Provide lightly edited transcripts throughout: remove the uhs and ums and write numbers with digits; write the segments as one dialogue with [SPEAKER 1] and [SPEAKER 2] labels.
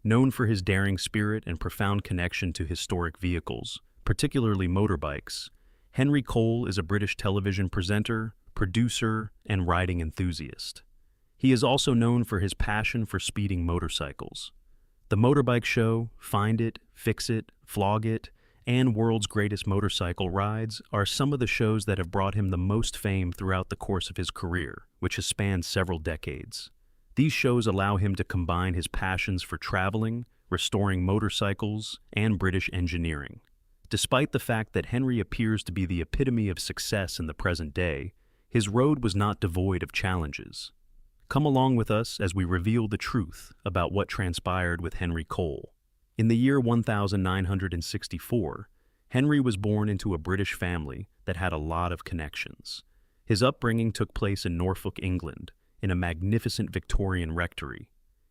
[SPEAKER 1] Known for his daring spirit and profound connection to historic vehicles, particularly motorbikes, Henry Cole is a British television presenter, producer, and riding enthusiast. He is also known for his passion for speeding motorcycles. The Motorbike Show, Find It, Fix It, Flog It, and World's Greatest Motorcycle Rides are some of the shows that have brought him the most fame throughout the course of his career, which has spanned several decades. These shows allow him to combine his passions for traveling, restoring motorcycles, and British engineering. Despite the fact that Henry appears to be the epitome of success in the present day, his road was not devoid of challenges. Come along with us as we reveal the truth about what transpired with Henry Cole. In the year 1964, Henry was born into a British family that had a lot of connections. His upbringing took place in Norfolk, England, in a magnificent Victorian rectory.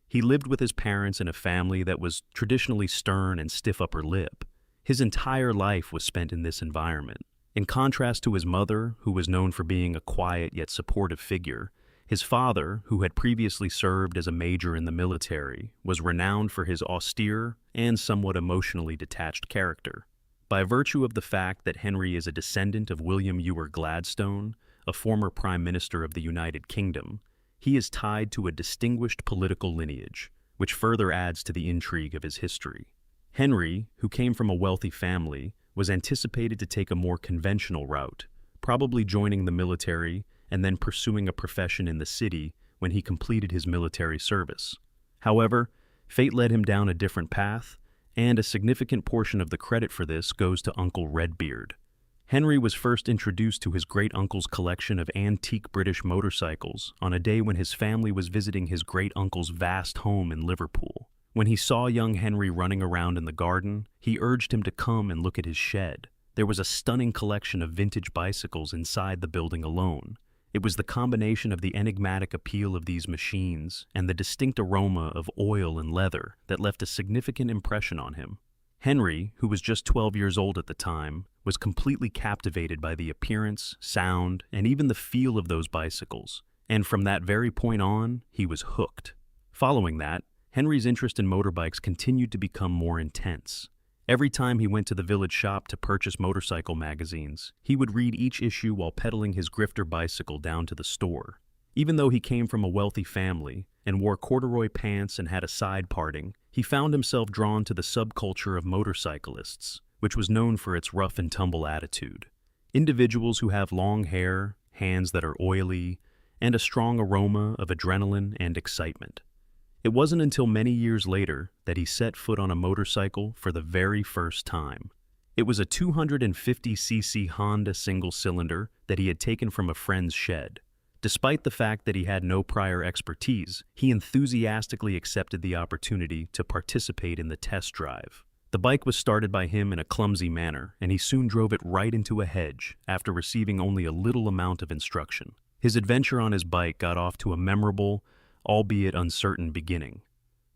[SPEAKER 1] He lived with his parents in a family that was traditionally stern and stiff upper lip. His entire life was spent in this environment. In contrast to his mother, who was known for being a quiet yet supportive figure, his father, who had previously served as a major in the military, was renowned for his austere and somewhat emotionally detached character. By virtue of the fact that Henry is a descendant of William Ewart Gladstone, a former Prime Minister of the United Kingdom, he is tied to a distinguished political lineage, which further adds to the intrigue of his history. Henry, who came from a wealthy family, was anticipated to take a more conventional route, probably joining the military and then pursuing a profession in the city when he completed his military service. However, fate led him down a different path, and a significant portion of the credit for this goes to Uncle Redbeard. Henry was first introduced to his great-uncle's collection of antique British motorcycles on a day when his family was visiting his great-uncle's vast home in Liverpool. When he saw young Henry running around in the garden, he urged him to come and look at his shed. There was a stunning collection of vintage bicycles inside the building alone. It was the combination of the enigmatic appeal of these machines and the distinct aroma of oil and leather that left a significant impression on him. Henry, who was just 12 years old at the time, was completely captivated by the appearance, sound, and even the feel of those bicycles, and from that very point on, he was hooked. Following that, Henry's interest in motorbikes continued to become more intense. Every time he went to the village shop to purchase motorcycle magazines, he would read each issue while pedaling his grifter bicycle down to the store. Even though he came from a wealthy family and wore corduroy pants and had a side parting, he found himself drawn to the subculture of motorcyclists, which was known for its rough-and-tumble attitude. Individuals who have long hair, hands that are oily, and a strong aroma of adrenaline and excitement. It wasn't until many years later that he set foot on a motorcycle for the very first time. It was a 250cc Honda single-cylinder that he had taken from a friend's shed. Despite the fact that he had no prior expertise, he enthusiastically accepted the opportunity to participate in the test drive. The bike was started by him in a clumsy manner, and he soon drove it right into a hedge after receiving only a little amount of instruction. His adventure on his bike got off to a memorable, albeit uncertain beginning.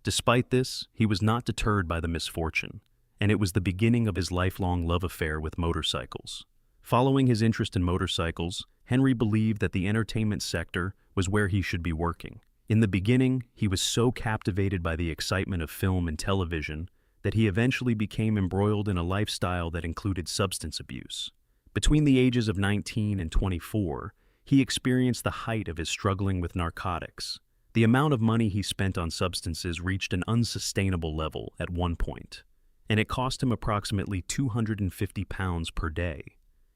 [SPEAKER 1] Despite this, he was not deterred by the misfortune, and it was the beginning of his lifelong love affair with motorcycles. Following his interest in motorcycles, Henry believed that the entertainment sector was where he should be working. In the beginning, he was so captivated by the excitement of film and television that he eventually became embroiled in a lifestyle that included substance abuse. Between the ages of 19 and 24, he experienced the height of his struggling with narcotics. The amount of money he spent on substances reached an unsustainable level at one point, and it cost him approximately £250 per day.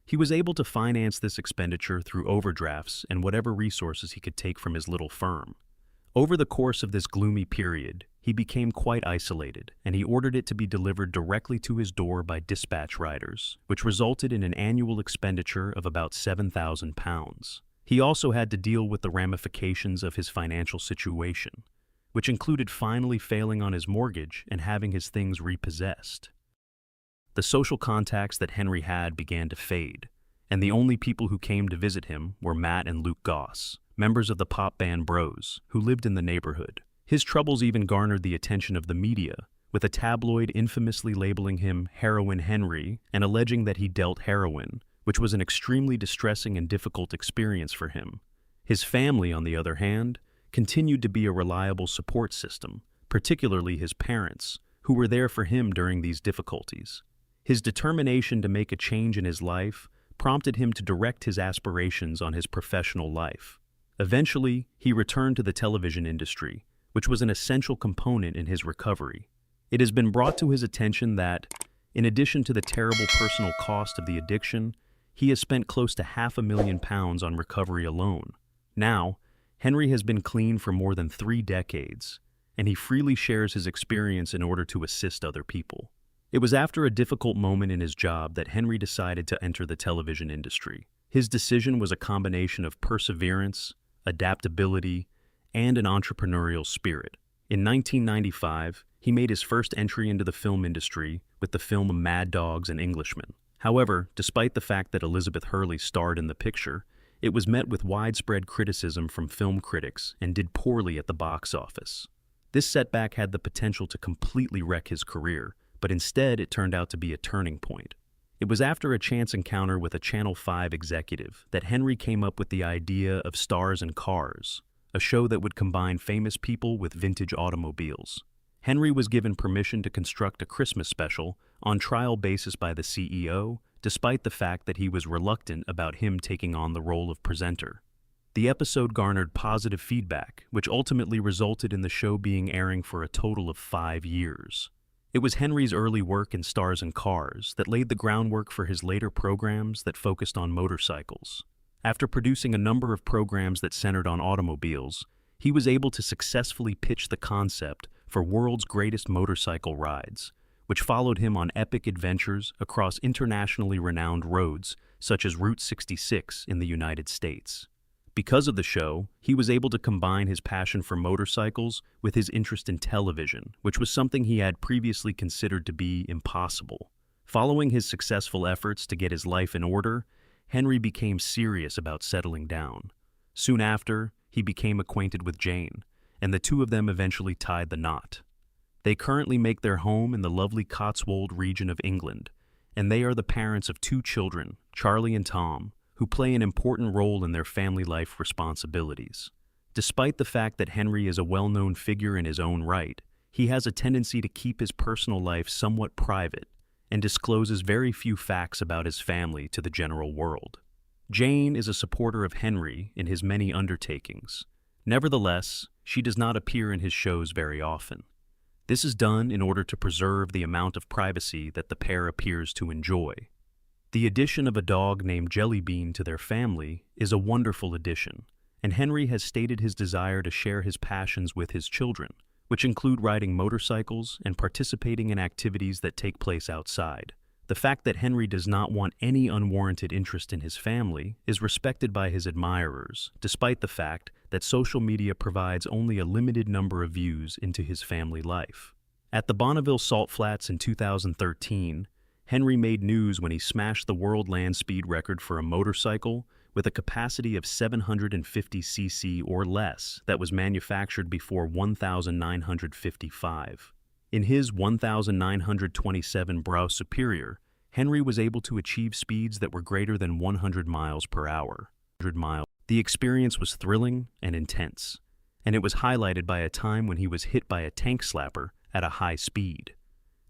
[SPEAKER 1] He was able to finance this expenditure through overdrafts and whatever resources he could take from his little firm. Over the course of this gloomy period, he became quite isolated, and he ordered it to be delivered directly to his door by dispatch riders, which resulted in an annual expenditure of about £7,000. He also had to deal with the ramifications of his financial situation, which included finally failing on his mortgage and having his things repossessed. The social contacts that Henry had began to fade, and the only people who came to visit him were Matt and Luke Goss, members of the pop band Bros, who lived in the neighborhood. His troubles even garnered the attention of the media, with a tabloid infamously labeling him Heroin Henry and alleging that he dealt heroin, which was an extremely distressing and difficult experience for him. His family, on the other hand, continued to be a reliable support system, particularly his parents, who were there for him during these difficulties. His determination to make a change in his life prompted him to direct his aspirations on his professional life. Eventually, he returned to the television industry, which was an essential component in his recovery. It has been brought to his attention that, in addition to the terrible personal cost of the addiction, he has spent close to £500,000 on recovery alone. Now, Henry has been clean for more than 3 decades, and he freely shares his experience in order to assist other people. It was after a difficult moment in his job that Henry decided to enter the television industry. His decision was a combination of perseverance, adaptability, and an entrepreneurial spirit. In 1995, he made his first entry into the film industry with the film Mad Dogs and Englishmen. However, despite the fact that Elizabeth Hurley starred in the picture, it was met with widespread criticism from film critics and did poorly at the box office. This setback had the potential to completely wreck his career, but instead it turned out to be a turning point. It was after a chance encounter with a Channel 5 executive that Henry came up with the idea of Stars and Cars, a show that would combine famous people with vintage automobiles. Henry was given permission to construct a Christmas special on trial basis by the CEO, despite the fact that he was reluctant about him taking on the role of presenter. The episode garnered positive feedback, which ultimately resulted in the show being airing for a total of 5 years. It was Henry's early work in Stars and Cars that laid the groundwork for his later programs that focused on motorcycles. After producing a number of programs that centered on automobiles, he was able to successfully pitch the concept for World's Greatest Motorcycle Rides, which followed him on epic adventures across internationally renowned roads such as Route 66 in the United States. Because of the show, he was able to combine his passion for motorcycles with his interest in television, which was something he had previously considered to be impossible. Following his successful efforts to get his life in order, Henry became serious about settling down. Soon after, he became acquainted with Jane, and the two of them eventually tied the knot. They currently make their home in the lovely Cotswold region of England, and they are the parents of 2 children, Charlie and Tom, who play an important role in their family life responsibilities. Despite the fact that Henry is a well-known figure in his own right, he has a tendency to keep his personal life somewhat private and discloses very few facts about his family to the general world. Jane is a supporter of Henry in his many undertakings. Nevertheless, she does not appear in his shows very often. This is done in order to preserve the amount of privacy that the pair appears to enjoy. The addition of a dog named Jellybean to their family is a wonderful addition, and Henry has stated his desire to share his passions with his children, which include riding motorcycles and participating in activities that take place outside. The fact that Henry does not want any unwarranted interest in his family is respected by his admirers, despite the fact that social media provides only a limited number of views into his family life. At the Bonneville Salt Flats in 2013, Henry made news when he smashed the world land speed record for a motorcycle with a capacity of 750 cc or less that was manufactured before 1955. In his 1927 Brau Superior, Henry was able to achieve speeds that were greater than 100 miles per hour. The experience was thrilling and intense, and it was highlighted by a time when he was hit by a tank slapper at a high speed.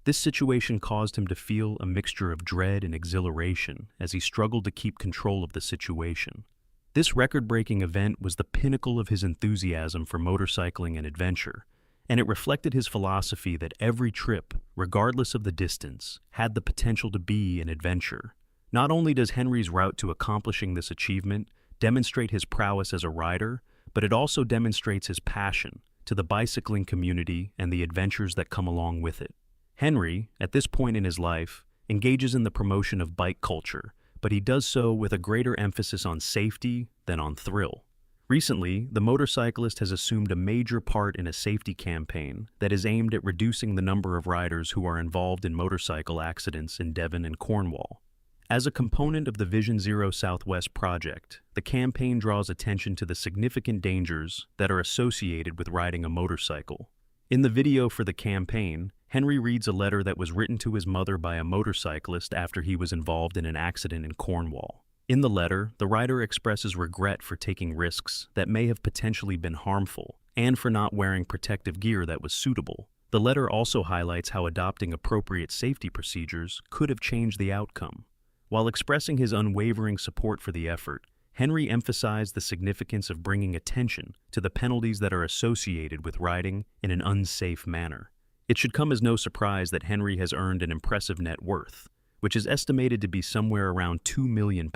[SPEAKER 1] This situation caused him to feel a mixture of dread and exhilaration as he struggled to keep control of the situation. This record-breaking event was the pinnacle of his enthusiasm for motorcycling and adventure, and it reflected his philosophy that every trip, regardless of the distance, had the potential to be an adventure. Not only does Henry's route to accomplishing this achievement demonstrate his prowess as a rider, but it also demonstrates his passion to the bicycling community and the adventures that come along with it. Henry, at this point in his life, engages in the promotion of bike culture, but he does so with a greater emphasis on safety than on thrill. Recently, the motorcyclist has assumed a major part in a safety campaign that is aimed at reducing the number of riders who are involved in motorcycle accidents in Devon and Cornwall. As a component of the Vision Zero Southwest project, the campaign draws attention to the significant dangers that are associated with riding a motorcycle. In the video for the campaign, Henry reads a letter that was written to his mother by a motorcyclist after he was involved in an accident in Cornwall. In the letter, the writer expresses regret for taking risks that may have potentially been harmful, and for not wearing protective gear that was suitable. The letter also highlights how adopting appropriate safety procedures could have changed the outcome. While expressing his unwavering support for the effort, Henry emphasized the significance of bringing attention to the penalties that are associated with riding in an unsafe manner. It should come as no surprise that Henry has earned an impressive net worth, which is estimated to be somewhere around £2 million,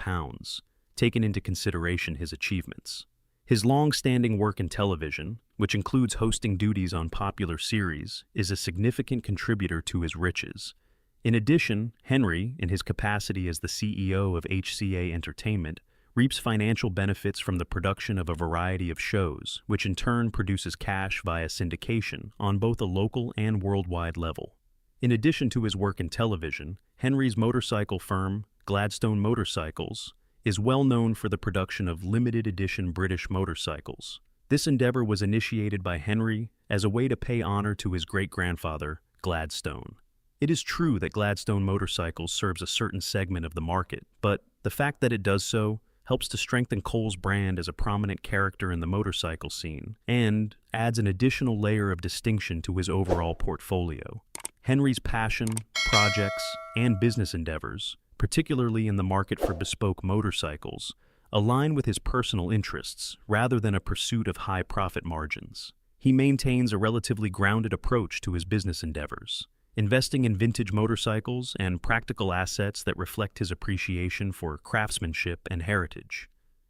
[SPEAKER 1] taking into consideration his achievements. His long-standing work in television, which includes hosting duties on popular series, is a significant contributor to his riches. In addition, Henry, in his capacity as the CEO of HCA Entertainment, reaps financial benefits from the production of a variety of shows, which in turn produces cash via syndication on both a local and worldwide level. In addition to his work in television, Henry's motorcycle firm, Gladstone Motorcycles, is well known for the production of limited edition British motorcycles. This endeavor was initiated by Henry as a way to pay honor to his great-grandfather, Gladstone. It is true that Gladstone Motorcycles serves a certain segment of the market, but the fact that it does so helps to strengthen Cole's brand as a prominent character in the motorcycle scene, and adds an additional layer of distinction to his overall portfolio. Henry's passion, projects, and business endeavors, particularly in the market for bespoke motorcycles, align with his personal interests rather than a pursuit of high profit margins. He maintains a relatively grounded approach to his business endeavors, investing in vintage motorcycles and practical assets that reflect his appreciation for craftsmanship and heritage.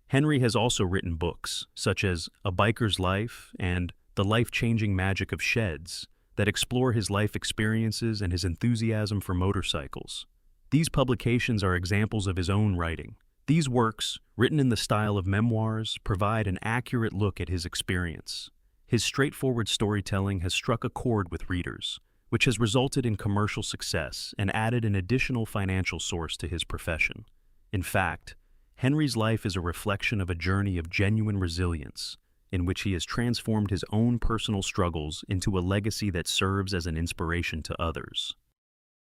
[SPEAKER 1] Henry has also written books, such as A Biker's Life and The Life-Changing Magic of Sheds, that explore his life experiences and his enthusiasm for motorcycles. These publications are examples of his own writing. These works, written in the style of memoirs, provide an accurate look at his experience. His straightforward storytelling has struck a chord with readers, which has resulted in commercial success and added an additional financial source to his profession. In fact, Henry's life is a reflection of a journey of genuine resilience, in which he has transformed his own personal struggles into a legacy that serves as an inspiration to others.